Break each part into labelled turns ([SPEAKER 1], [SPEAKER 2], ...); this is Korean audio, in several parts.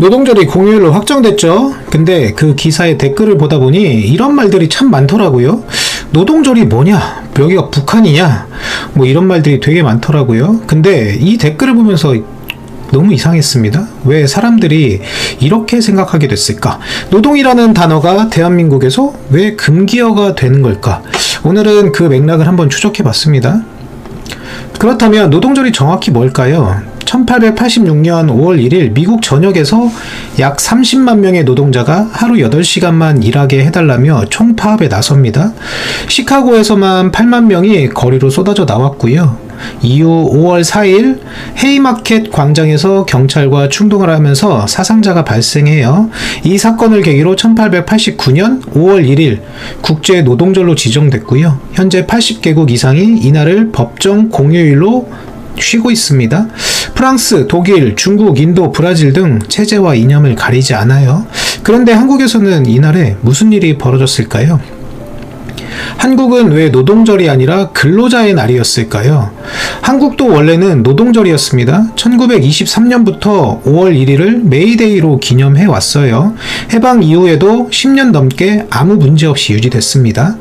[SPEAKER 1] 노동절이 공휴일로 확정됐죠. 근데 그 기사의 댓글을 보다 보니 이런 말들이 참 많더라고요. 노동절이 뭐냐? 여기가 북한이냐? 뭐 이런 말들이 되게 많더라고요. 근데 이 댓글을 보면서 너무 이상했습니다. 왜 사람들이 이렇게 생각하게 됐을까? 노동이라는 단어가 대한민국에서 왜 금기어가 되는 걸까? 오늘은 그 맥락을 한번 추적해 봤습니다. 그렇다면 노동절이 정확히 뭘까요? 1886년 5월 1일 미국 전역에서 약 30만 명의 노동자가 하루 8시간만 일하게 해달라며 총파업에 나섭니다. 시카고에서만 8만 명이 거리로 쏟아져 나왔고요. 이후 5월 4일 헤이마켓 광장에서 경찰과 충돌을 하면서 사상자가 발생해요. 이 사건을 계기로 1889년 5월 1일 국제 노동절로 지정됐고요. 현재 80개국 이상이 이날을 법정 공휴일로 쉬고 있습니다. 프랑스, 독일, 중국, 인도, 브라질 등 체제와 이념을 가리지 않아요. 그런데 한국에서는 이날에 무슨 일이 벌어졌을까요? 한국은 왜 노동절이 아니라 근로자의 날이었을까요? 한국도 원래는 노동절이었습니다. 1923년부터 5월 1일을 메이데이로 기념해 왔어요. 해방 이후에도 10년 넘게 아무 문제 없이 유지됐습니다.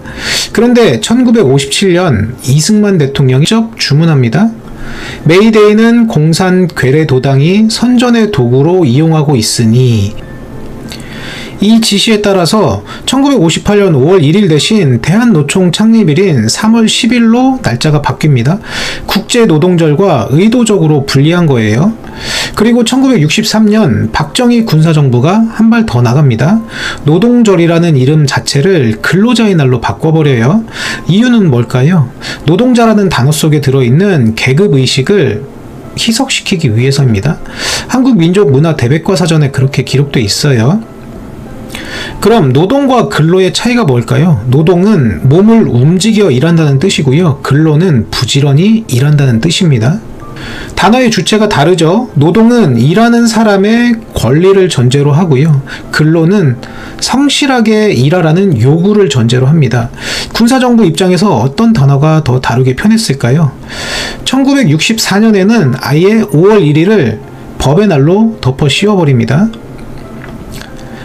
[SPEAKER 1] 그런데 1957년 이승만 대통령이 직접 주문합니다. 메이데이는 공산 괴뢰도당이 선전의 도구로 이용하고 있으니, 이 지시에 따라서 1958년 5월 1일 대신 대한노총 창립일인 3월 10일로 날짜가 바뀝니다. 국제노동절과 의도적으로 분리한 거예요. 그리고 1963년 박정희 군사정부가 한 발 더 나갑니다. 노동절이라는 이름 자체를 근로자의 날로 바꿔버려요. 이유는 뭘까요? 노동자라는 단어 속에 들어있는 계급의식을 희석시키기 위해서입니다. 한국민족문화대백과 사전에 그렇게 기록되어 있어요. 그럼 노동과 근로의 차이가 뭘까요? 노동은 몸을 움직여 일한다는 뜻이고요. 근로는 부지런히 일한다는 뜻입니다. 단어의 주체가 다르죠. 노동은 일하는 사람의 권리를 전제로 하고요. 근로는 성실하게 일하라는 요구를 전제로 합니다. 군사정부 입장에서 어떤 단어가 더 다르게 편했을까요? 1964년에는 아예 5월 1일을 법의 날로 덮어 씌워버립니다.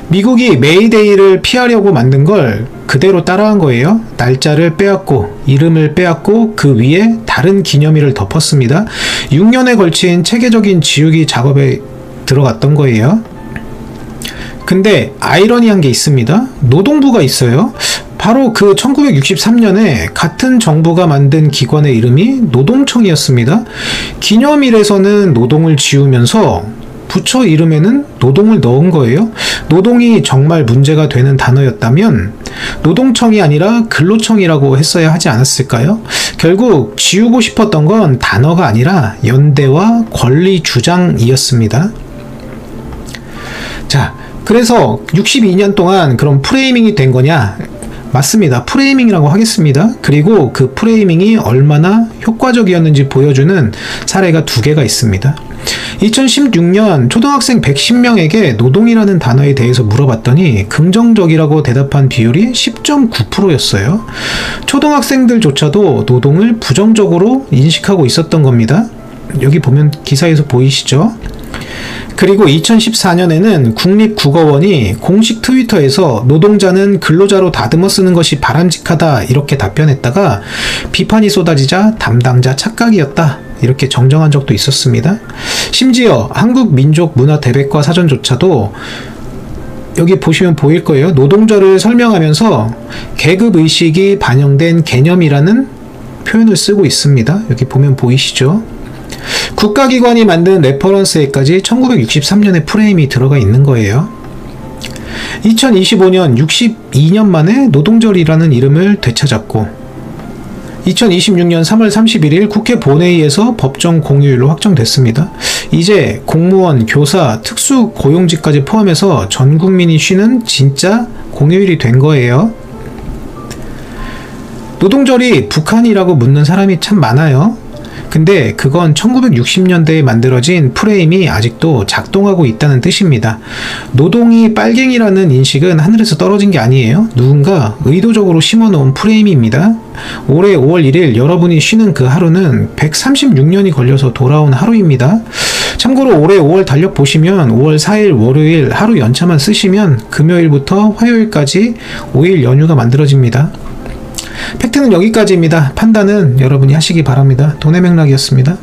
[SPEAKER 1] 미국이 메이데이를 피하려고 만든 걸 그대로 따라한 거예요. 날짜를 빼앗고 이름을 빼앗고 그 위에 다른 기념일을 덮었습니다. 6년에 걸친 체계적인 지우기 작업에 들어갔던 거예요. 근데 아이러니한 게 있습니다. 노동부가 있어요. 바로 그 1963년에 같은 정부가 만든 기관의 이름이 노동청이었습니다. 기념일에서는 노동을 지우면서 부처 이름에는 노동을 넣은 거예요. 노동이 정말 문제가 되는 단어였다면 노동청이 아니라 근로청이라고 했어야 하지 않았을까요? 결국 지우고 싶었던 건 단어가 아니라 연대와 권리 주장이었습니다. 자, 그래서 62년 동안 그럼 프레이밍이 된 거냐? 맞습니다. 프레이밍이라고 하겠습니다. 그리고 그 프레이밍이 얼마나 효과적이었는지 보여주는 사례가 두 개가 있습니다. 2016년 초등학생 110명에게 노동이라는 단어에 대해서 물어봤더니 긍정적이라고 대답한 비율이 10.9%였어요. 초등학생들조차도 노동을 부정적으로 인식하고 있었던 겁니다. 여기 보면 기사에서 보이시죠? 그리고 2014년에는 국립국어원이 공식 트위터에서 노동자는 근로자로 다듬어 쓰는 것이 바람직하다 이렇게 답변했다가 비판이 쏟아지자 담당자 착각이었다 이렇게 정정한 적도 있었습니다. 심지어 한국민족문화대백과 사전조차도 여기 보시면 보일 거예요. 노동절을 설명하면서 계급의식이 반영된 개념이라는 표현을 쓰고 있습니다. 여기 보면 보이시죠? 국가기관이 만든 레퍼런스에까지 1963년의 프레임이 들어가 있는 거예요. 2025년 62년 만에 노동절이라는 이름을 되찾았고 2026년 3월 31일 국회 본회의에서 법정 공휴일로 확정됐습니다. 이제 공무원, 교사, 특수고용직까지 포함해서 전 국민이 쉬는 진짜 공휴일이 된 거예요. 노동절이 북한이라고 묻는 사람이 참 많아요. 근데 그건 1960년대에 만들어진 프레임이 아직도 작동하고 있다는 뜻입니다. 노동이 빨갱이라는 인식은 하늘에서 떨어진 게 아니에요. 누군가 의도적으로 심어놓은 프레임입니다. 올해 5월 1일 여러분이 쉬는 그 하루는 136년이 걸려서 돌아온 하루입니다. 참고로 올해 5월 달력 보시면 5월 4일 월요일 하루 연차만 쓰시면 금요일부터 화요일까지 5일 연휴가 만들어집니다. 팩트는 여기까지입니다. 판단은 여러분이 하시기 바랍니다. 돈의 맥락이었습니다.